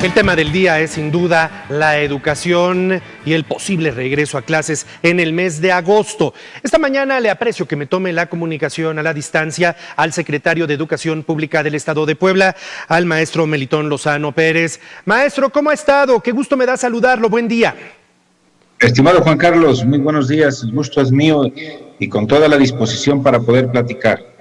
El tema del día es sin duda la educación y el posible regreso a clases en el mes de agosto. Esta mañana le aprecio que me tome la comunicación a la distancia al secretario de Educación Pública del Estado de Puebla, al maestro Melitón Lozano Pérez. Maestro, ¿cómo ha estado? Qué gusto me da saludarlo. Buen día. Estimado Juan Carlos, muy buenos días. El gusto es mío y con toda la disposición para poder platicar.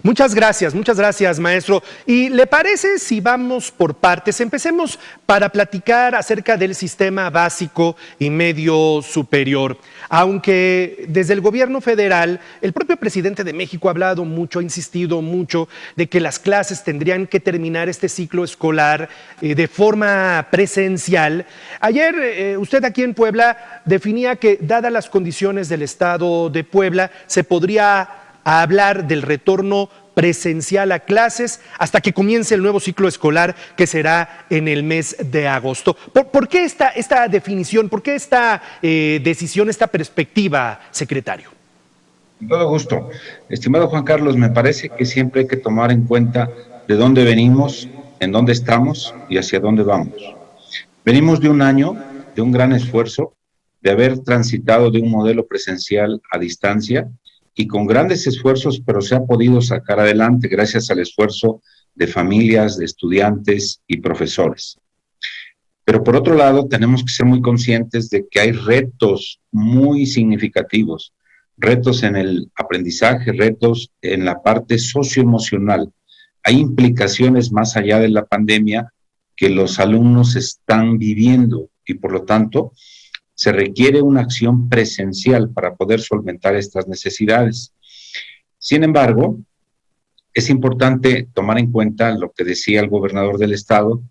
Muchas gracias, maestro. ¿Y le parece si vamos por partes? Empecemos para platicar acerca del sistema básico y medio superior. Aunque desde el gobierno federal, el propio presidente de México ha hablado mucho, ha insistido mucho de que las clases tendrían que terminar este ciclo escolar de forma presencial. Ayer usted aquí en Puebla definía que, dadas las condiciones del estado de Puebla, se podría hablar del retorno presencial a clases hasta que comience el nuevo ciclo escolar, que será en el mes de agosto. ¿Por qué esta definición, por qué esta decisión, esta perspectiva, secretario? Con todo gusto. Estimado Juan Carlos, me parece que siempre hay que tomar en cuenta de dónde venimos, en dónde estamos y hacia dónde vamos. Venimos de un año, de un gran esfuerzo, de haber transitado de un modelo presencial a distancia, y con grandes esfuerzos, pero se ha podido sacar adelante gracias al esfuerzo de familias, de estudiantes y profesores. Pero por otro lado, tenemos que ser muy conscientes de que hay retos muy significativos, retos en el aprendizaje, retos en la parte socioemocional. Hay implicaciones más allá de la pandemia que los alumnos están viviendo y por lo tanto, se requiere una acción presencial para poder solventar estas necesidades. Sin embargo, es importante tomar en cuenta lo que decía el gobernador del estado,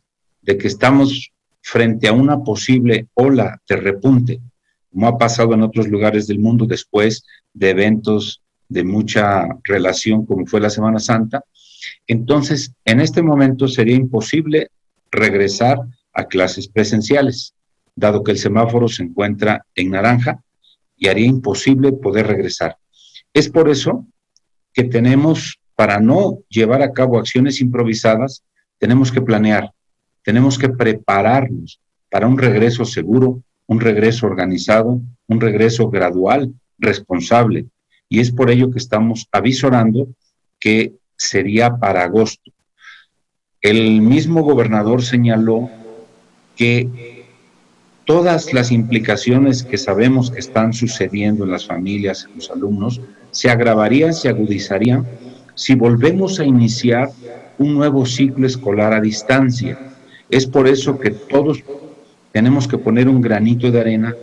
de que estamos frente a una posible ola de repunte, como ha pasado en otros lugares del mundo después de eventos de mucha relación como fue la Semana Santa. Entonces, en este momento sería imposible regresar a clases presenciales, dado que el semáforo se encuentra en naranja y haría imposible poder regresar. Es por eso que tenemos, para no llevar a cabo acciones improvisadas, tenemos que planear, tenemos que prepararnos para un regreso seguro, un regreso organizado, un regreso gradual, responsable. Y es por ello que estamos avisorando que sería para agosto. El mismo gobernador señaló que todas las implicaciones que sabemos que están sucediendo en las familias, en los alumnos, se agravarían, se agudizarían si volvemos a iniciar un nuevo ciclo escolar a distancia. Es por eso que todos tenemos que poner un granito de arena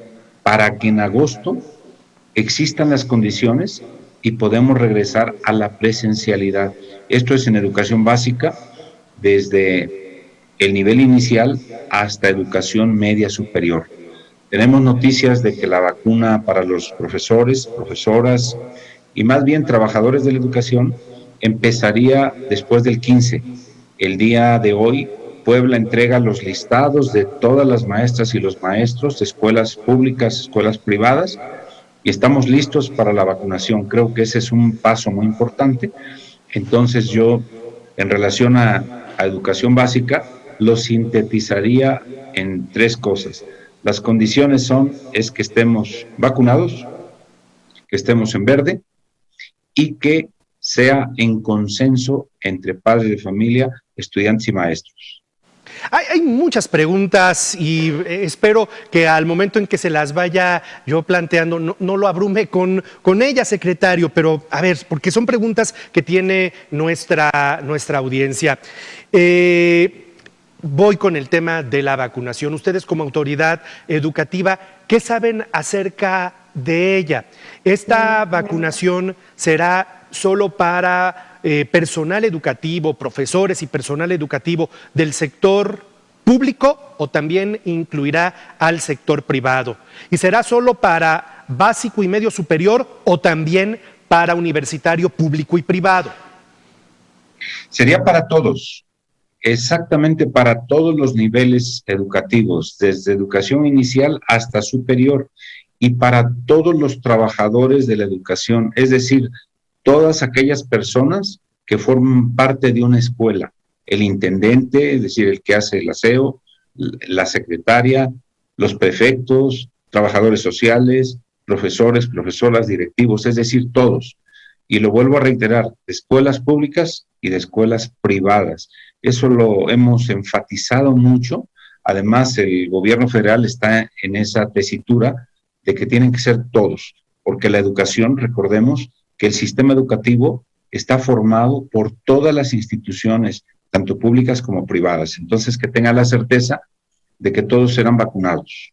para que en agosto existan las condiciones y podemos regresar a la presencialidad. Esto es en educación básica, desde el nivel inicial hasta educación media superior. Tenemos noticias de que la vacuna para los profesores, profesoras y más bien trabajadores de la educación empezaría después del 15. El día de hoy, Puebla entrega los listados de todas las maestras y los maestros de escuelas públicas, escuelas privadas, y estamos listos para la vacunación. Creo que ese es un paso muy importante. Entonces yo, en relación a educación básica, lo sintetizaría en tres cosas. Las condiciones es que estemos vacunados, que estemos en verde y que sea en consenso entre padres de familia, estudiantes y maestros. Hay muchas preguntas y espero que al momento en que se las vaya yo planteando no lo abrume con ellas, secretario, pero a ver, porque son preguntas que tiene nuestra audiencia. Voy con el tema de la vacunación. Ustedes como autoridad educativa, ¿qué saben acerca de ella? ¿Esta vacunación será solo para personal educativo, profesores y personal educativo del sector público o también incluirá al sector privado? ¿Y será solo para básico y medio superior o también para universitario público y privado? Sería para todos. Exactamente para todos los niveles educativos, desde educación inicial hasta superior, y para todos los trabajadores de la educación, es decir, todas aquellas personas que forman parte de una escuela, el intendente, es decir, el que hace el aseo, la secretaria, los prefectos, trabajadores sociales, profesores, profesoras, directivos, es decir, todos. Y lo vuelvo a reiterar, de escuelas públicas y de escuelas privadas. Eso lo hemos enfatizado mucho. Además, el gobierno federal está en esa tesitura de que tienen que ser todos, porque la educación, recordemos que el sistema educativo está formado por todas las instituciones, tanto públicas como privadas. Entonces, que tengan la certeza de que todos serán vacunados.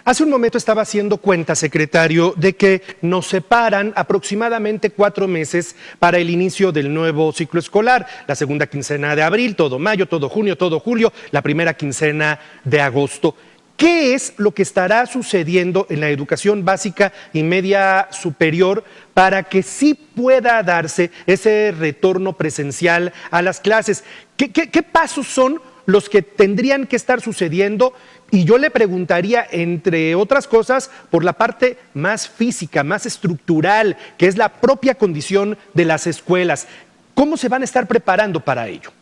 Hace un momento estaba haciendo cuenta, secretario, de que nos separan aproximadamente 4 meses para el inicio del nuevo ciclo escolar. La segunda quincena de abril, todo mayo, todo junio, todo julio, la primera quincena de agosto. ¿Qué es lo que estará sucediendo en la educación básica y media superior para que sí pueda darse ese retorno presencial a las clases? ¿Qué pasos son los que tendrían que estar sucediendo? Y yo le preguntaría, entre otras cosas, por la parte más física, más estructural, que es la propia condición de las escuelas. ¿Cómo se van a estar preparando para ello?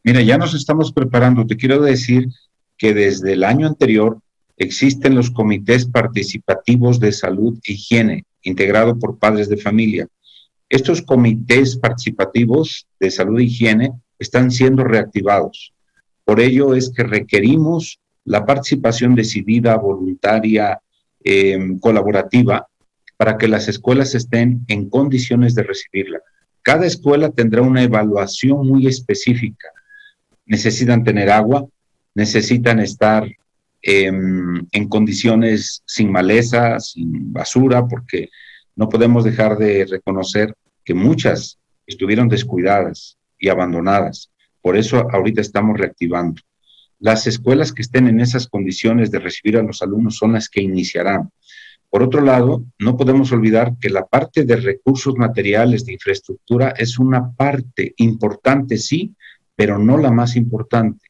Mira, ya nos estamos preparando. Te quiero decir que desde el año anterior existen los comités participativos de salud e higiene, integrado por padres de familia. Estos comités participativos de salud e higiene están siendo reactivados. Por ello es que requerimos la participación decidida, voluntaria, colaborativa, para que las escuelas estén en condiciones de recibirla. Cada escuela tendrá una evaluación muy específica. Necesitan tener agua, necesitan estar en condiciones sin maleza, sin basura, porque no podemos dejar de reconocer que muchas estuvieron descuidadas y abandonadas. Por eso ahorita estamos reactivando. Las escuelas que estén en esas condiciones de recibir a los alumnos son las que iniciarán. Por otro lado, no podemos olvidar que la parte de recursos materiales, de infraestructura, es una parte importante, sí, pero no la más importante.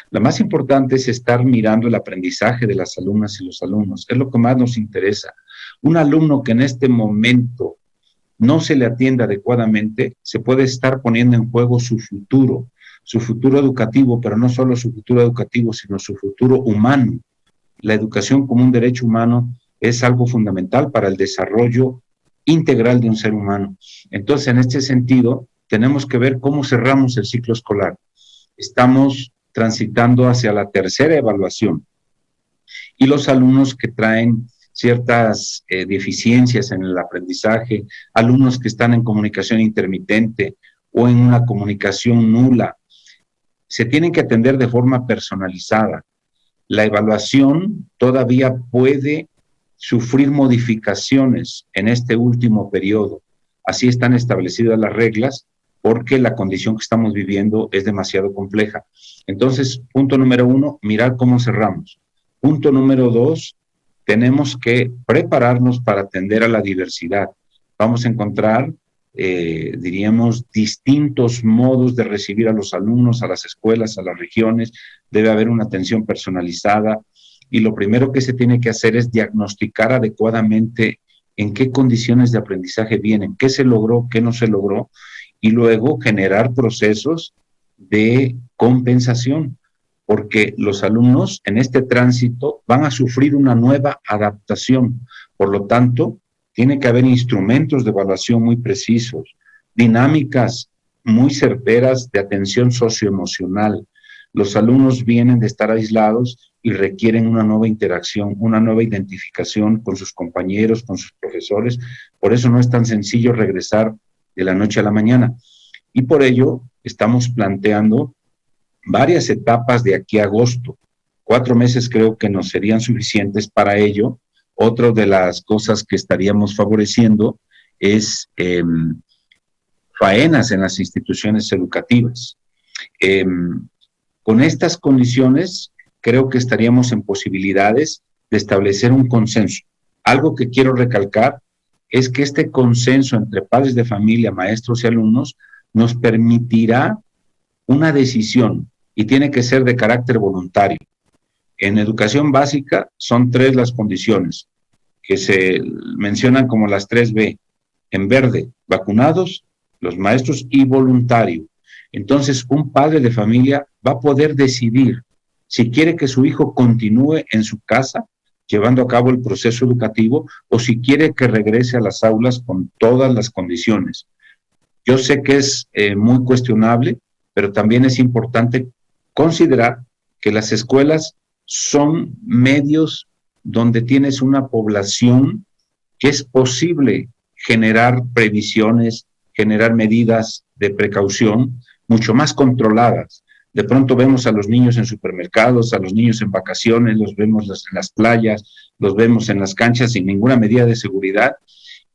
La más importante es estar mirando el aprendizaje de las alumnas y los alumnos. Es lo que más nos interesa. Un alumno que en este momento no se le atiende adecuadamente, se puede estar poniendo en juego su futuro educativo, pero no solo su futuro educativo, sino su futuro humano. La educación como un derecho humano es algo fundamental para el desarrollo integral de un ser humano. Entonces, en este sentido, tenemos que ver cómo cerramos el ciclo escolar. Estamos transitando hacia la tercera evaluación y los alumnos que traen ciertas deficiencias en el aprendizaje, alumnos que están en comunicación intermitente o en una comunicación nula, se tienen que atender de forma personalizada. La evaluación todavía puede sufrir modificaciones en este último periodo. Así están establecidas las reglas porque la condición que estamos viviendo es demasiado compleja. Entonces, punto número 1, mirar cómo cerramos. Punto número 2, tenemos que prepararnos para atender a la diversidad. Vamos a encontrar diríamos, distintos modos de recibir a los alumnos, a las escuelas, a las regiones. Debe haber una atención personalizada y lo primero que se tiene que hacer es diagnosticar adecuadamente en qué condiciones de aprendizaje vienen, qué se logró, qué no se logró, y luego generar procesos de compensación, porque los alumnos en este tránsito van a sufrir una nueva adaptación. Por lo tanto, tiene que haber instrumentos de evaluación muy precisos, dinámicas muy certeras de atención socioemocional. Los alumnos vienen de estar aislados y requieren una nueva interacción, una nueva identificación con sus compañeros, con sus profesores. Por eso no es tan sencillo regresar de la noche a la mañana. Y por ello estamos planteando varias etapas de aquí a agosto. 4 meses creo que nos serían suficientes para ello. Otra de las cosas que estaríamos favoreciendo es faenas en las instituciones educativas. Con estas condiciones, creo que estaríamos en posibilidades de establecer un consenso. Algo que quiero recalcar es que este consenso entre padres de familia, maestros y alumnos nos permitirá una decisión y tiene que ser de carácter voluntario. En educación básica son 3 las condiciones que se mencionan como las 3B. En verde, vacunados, los maestros y voluntario. Entonces, un padre de familia va a poder decidir si quiere que su hijo continúe en su casa llevando a cabo el proceso educativo o si quiere que regrese a las aulas con todas las condiciones. Yo sé que es muy cuestionable, pero también es importante considerar que las escuelas son medios donde tienes una población que es posible generar previsiones, generar medidas de precaución mucho más controladas. De pronto vemos a los niños en supermercados, a los niños en vacaciones, los vemos en las playas, los vemos en las canchas sin ninguna medida de seguridad,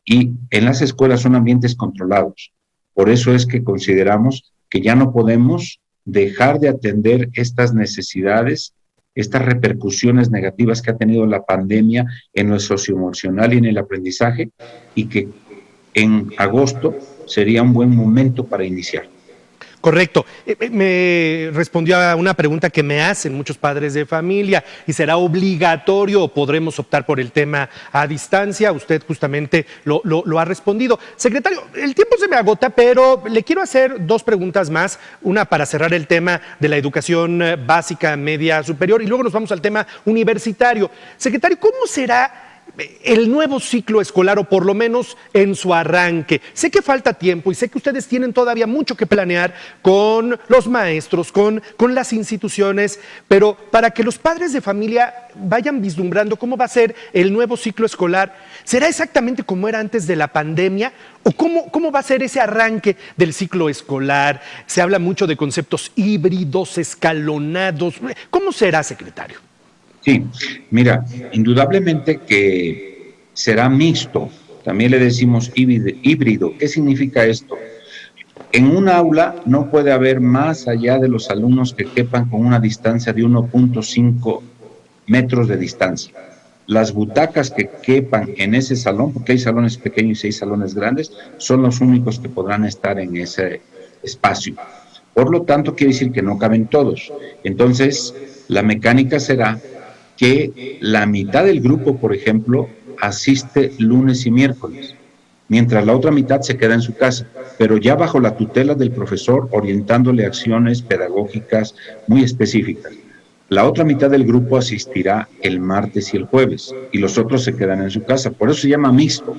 y en las escuelas son ambientes controlados. Por eso es que consideramos que ya no podemos dejar de atender estas necesidades, estas repercusiones negativas que ha tenido la pandemia en lo socioemocional y en el aprendizaje, y que en agosto sería un buen momento para iniciar. Correcto. Me respondió a una pregunta que me hacen muchos padres de familia: ¿y será obligatorio o podremos optar por el tema a distancia? Usted justamente lo ha respondido. Secretario, el tiempo se me agota, pero le quiero hacer dos preguntas más. Una para cerrar el tema de la educación básica, media, superior, y luego nos vamos al tema universitario. Secretario, ¿cómo será el nuevo ciclo escolar, o por lo menos en su arranque? Sé que falta tiempo y sé que ustedes tienen todavía mucho que planear con los maestros, con las instituciones, pero para que los padres de familia vayan vislumbrando cómo va a ser el nuevo ciclo escolar, ¿será exactamente como era antes de la pandemia? ¿O cómo va a ser ese arranque del ciclo escolar? Se habla mucho de conceptos híbridos, escalonados. ¿Cómo será, secretario? Sí, mira, indudablemente que será mixto, también le decimos híbrido. ¿Qué significa esto? En un aula no puede haber más allá de los alumnos que quepan con una distancia de 1.5 metros de distancia. Las butacas que quepan en ese salón, porque hay salones pequeños y hay salones grandes, son los únicos que podrán estar en ese espacio. Por lo tanto, quiere decir que no caben todos. Entonces, la mecánica será que la mitad del grupo, por ejemplo, asiste lunes y miércoles, mientras la otra mitad se queda en su casa, pero ya bajo la tutela del profesor, orientándole acciones pedagógicas muy específicas. La otra mitad del grupo asistirá el martes y el jueves, y los otros se quedan en su casa. Por eso se llama mixto,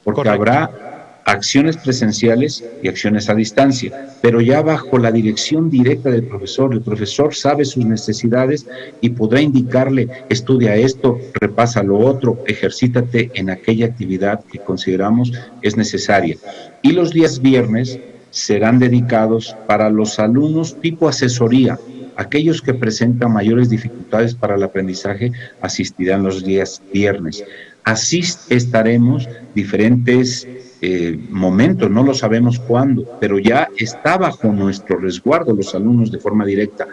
porque Correcto. habrá acciones presenciales y acciones a distancia, pero ya bajo la dirección directa del profesor. El profesor sabe sus necesidades y podrá indicarle: estudia esto, repasa lo otro, ejercítate en aquella actividad que consideramos es necesaria. Y los días viernes serán dedicados para los alumnos tipo asesoría. Aquellos que presentan mayores dificultades para el aprendizaje asistirán los días viernes. Así estaremos diferentes momentos, no lo sabemos cuándo, pero ya está bajo nuestro resguardo los alumnos de forma directa.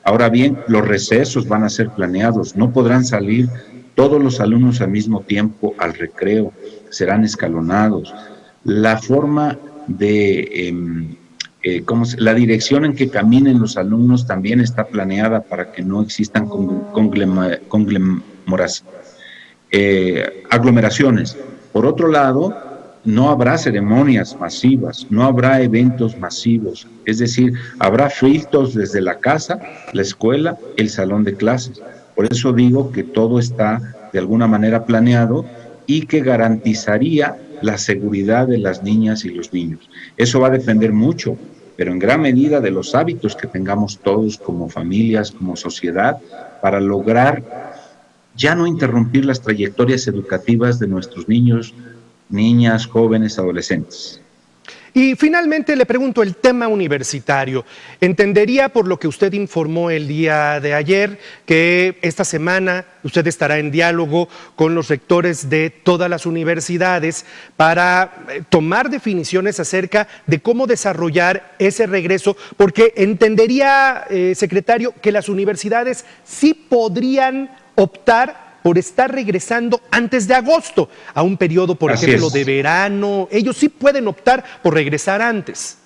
Ahora bien, los recesos van a ser planeados, no podrán salir todos los alumnos al mismo tiempo al recreo, serán escalonados. La forma de la dirección en que caminen los alumnos también está planeada para que no existan aglomeraciones. Por otro lado, no habrá ceremonias masivas, no habrá eventos masivos, es decir, habrá filtros desde la casa, la escuela, el salón de clases. Por eso digo que todo está de alguna manera planeado y que garantizaría la seguridad de las niñas y los niños. Eso va a depender mucho, pero en gran medida, de los hábitos que tengamos todos como familias, como sociedad, para lograr ya no interrumpir las trayectorias educativas de nuestros niños, niñas, jóvenes, adolescentes. Y finalmente le pregunto el tema universitario. Entendería, por lo que usted informó el día de ayer, que esta semana usted estará en diálogo con los rectores de todas las universidades para tomar definiciones acerca de cómo desarrollar ese regreso, porque entendería, secretario, que las universidades sí podrían optar por estar regresando antes de agosto, a un periodo, por ejemplo, de verano. Ellos sí pueden optar por regresar antes.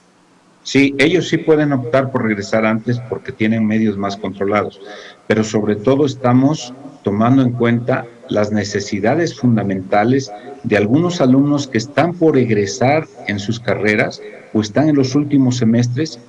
Sí, ellos sí pueden optar por regresar antes porque tienen medios más controlados, pero sobre todo estamos tomando en cuenta las necesidades fundamentales de algunos alumnos que están por egresar en sus carreras o están en los últimos semestres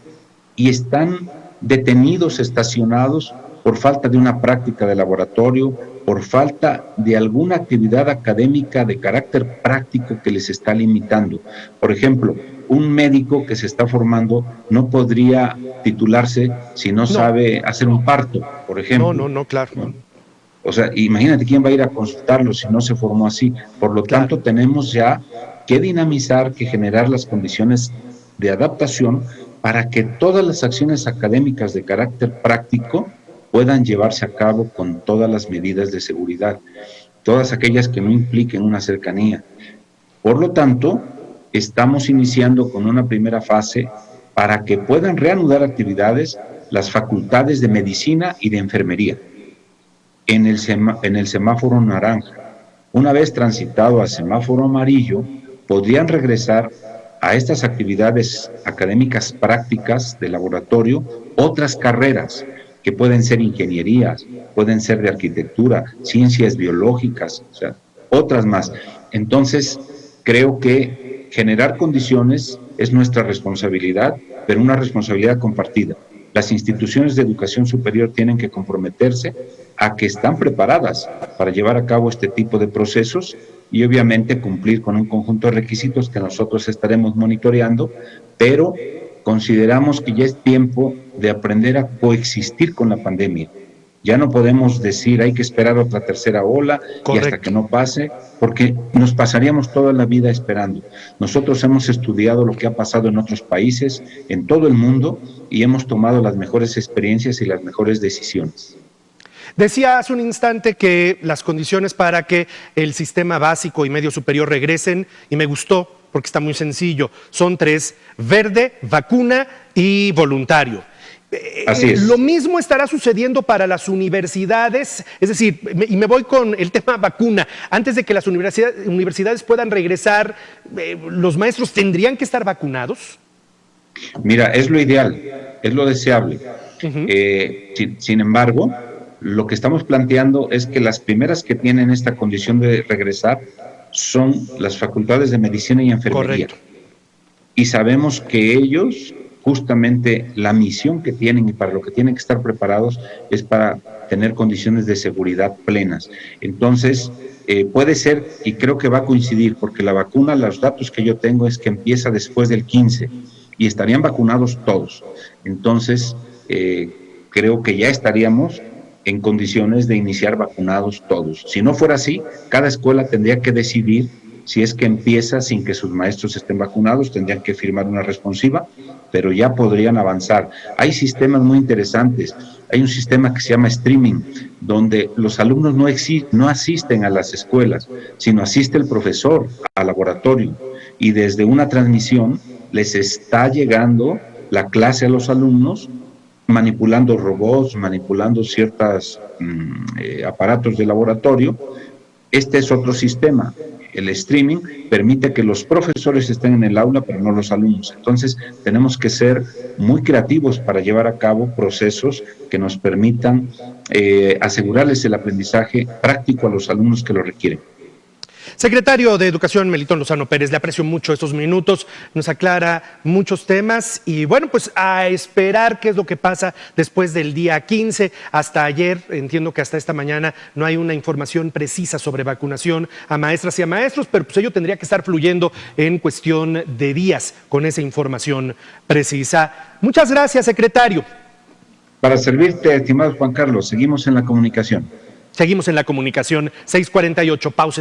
y están detenidos, estacionados por falta de una práctica de laboratorio, por falta de alguna actividad académica de carácter práctico que les está limitando. Por ejemplo, un médico que se está formando no podría titularse si no sabe hacer un parto, por ejemplo. Claro. ¿No? O sea, imagínate quién va a ir a consultarlo si no se formó así. Por lo tanto, tenemos ya que dinamizar, que generar las condiciones de adaptación para que todas las acciones académicas de carácter práctico puedan llevarse a cabo con todas las medidas de seguridad, todas aquellas que no impliquen una cercanía. Por lo tanto, estamos iniciando con una primera fase para que puedan reanudar actividades las facultades de medicina y de enfermería en el semáforo naranja. Una vez transitado al semáforo amarillo, podrían regresar a estas actividades académicas prácticas de laboratorio otras carreras que pueden ser ingenierías, pueden ser de arquitectura, ciencias biológicas, o sea, otras más. Entonces, creo que generar condiciones es nuestra responsabilidad, pero una responsabilidad compartida. Las instituciones de educación superior tienen que comprometerse a que están preparadas para llevar a cabo este tipo de procesos y obviamente cumplir con un conjunto de requisitos que nosotros estaremos monitoreando, pero consideramos que ya es tiempo de aprender a coexistir con la pandemia. Ya no podemos decir hay que esperar otra tercera ola y hasta que no pase, porque nos pasaríamos toda la vida esperando. Nosotros hemos estudiado lo que ha pasado en otros países, en todo el mundo, y hemos tomado las mejores experiencias y las mejores decisiones. Decía hace un instante que las condiciones para que el sistema básico y medio superior regresen, y me gustó porque está muy sencillo, son 3: verde, vacuna y voluntario. Así es. Lo mismo estará sucediendo para las universidades, es decir, y me voy con el tema vacuna. Antes de que las universidades puedan regresar, ¿los maestros tendrían que estar vacunados? Mira, es lo ideal, es lo deseable. Sin embargo, lo que estamos planteando es que las primeras que tienen esta condición de regresar son las facultades de medicina y enfermería. Correcto. Y sabemos que ellos, justamente la misión que tienen y para lo que tienen que estar preparados es para tener condiciones de seguridad plenas. Entonces, puede ser, y creo que va a coincidir, porque la vacuna, los datos que yo tengo es que empieza después del 15 y estarían vacunados todos. Entonces, creo que ya estaríamos en condiciones de iniciar vacunados todos. Si no fuera así, cada escuela tendría que decidir si es que empieza sin que sus maestros estén vacunados, tendrían que firmar una responsiva, pero ya podrían avanzar. Hay sistemas muy interesantes. Hay un sistema que se llama streaming, donde los alumnos no asisten a las escuelas, sino asiste el profesor al laboratorio y desde una transmisión les está llegando la clase a los alumnos, manipulando robots, manipulando ciertos aparatos de laboratorio. Este es otro sistema. El streaming permite que los profesores estén en el aula, pero no los alumnos. Entonces, tenemos que ser muy creativos para llevar a cabo procesos que nos permitan asegurarles el aprendizaje práctico a los alumnos que lo requieren. Secretario de Educación, Melitón Lozano Pérez, le aprecio mucho estos minutos, nos aclara muchos temas y bueno, pues a esperar qué es lo que pasa después del día 15. Hasta ayer, entiendo que hasta esta mañana no hay una información precisa sobre vacunación a maestras y a maestros, pero pues ello tendría que estar fluyendo en cuestión de días con esa información precisa. Muchas gracias, secretario. Para servirte, estimado Juan Carlos, seguimos en la comunicación. Seguimos en la comunicación, 6:48, pausa.